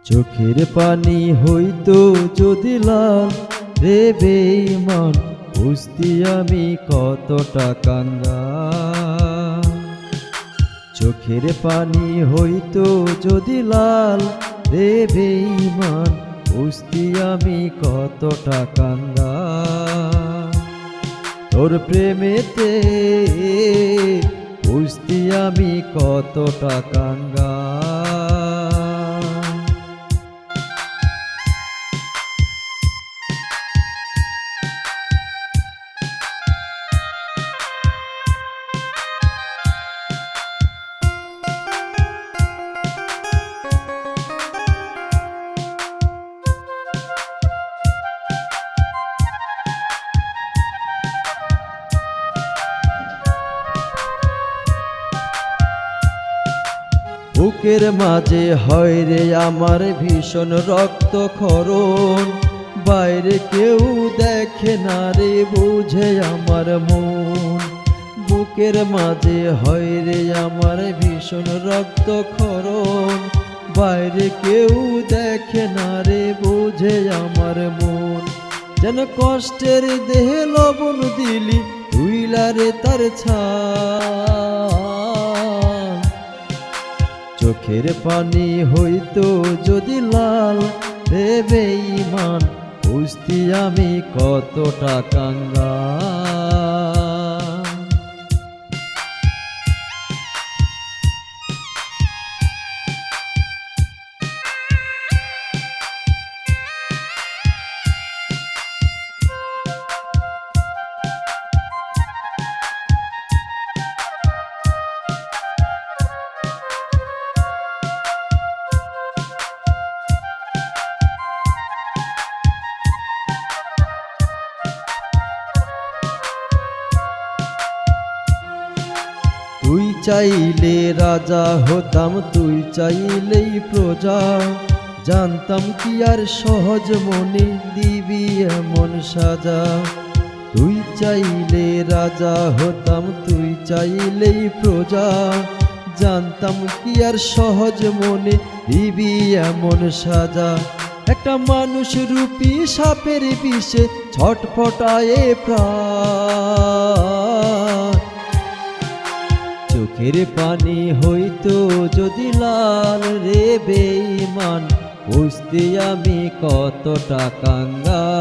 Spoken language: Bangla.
চোখের পানি হইতো যদি লাল রে বেঈমান, বুঝতি আমি কতটা কাঙ্গাল। চোখের পানি হইতো যদি লাল রে বেঈমান, বুঝতি আমি কতটা কাঙ্গাল। তোর প্রেমেতে বুঝতি আমি কতটা কাঙ্গাল। বুকের মাঝে হয় রে আমার ভীষণ রক্তক্ষরণ, বাইরে কেউ দেখে না রে বুঝে আমার মন। বুকের মাঝে হয় রে আমার ভীষণ রক্তক্ষরণ, বাইরে কেউ দেখে না রে বুঝে আমার মন। যেন কষ্টের দেহে লবণ দিলি তুইলারে তার ছাল। চোখের পানি হইতো যদি লাল রে বেঈমান, বুঝতি আমি কতটা কাঙ্গাল। তুই চাইলে রাজা হতাম, তুই চাইলেই প্রজা, জানতাম কি আর সহজ মনে দিবি এমন সাজা। তুই চাইলে রাজা হতাম, তুই চাইলেই প্রজা, জানতাম কি আর সহজ মনে দিবি এমন সাজা। একটা মানুষ রূপী সাপের বিষে ছটফটায়ে প্রাণ। চোখের পানি হইতো যদি লাল রে বেঈমান, বুঝতি আমি কতটা কাঙ্গাল।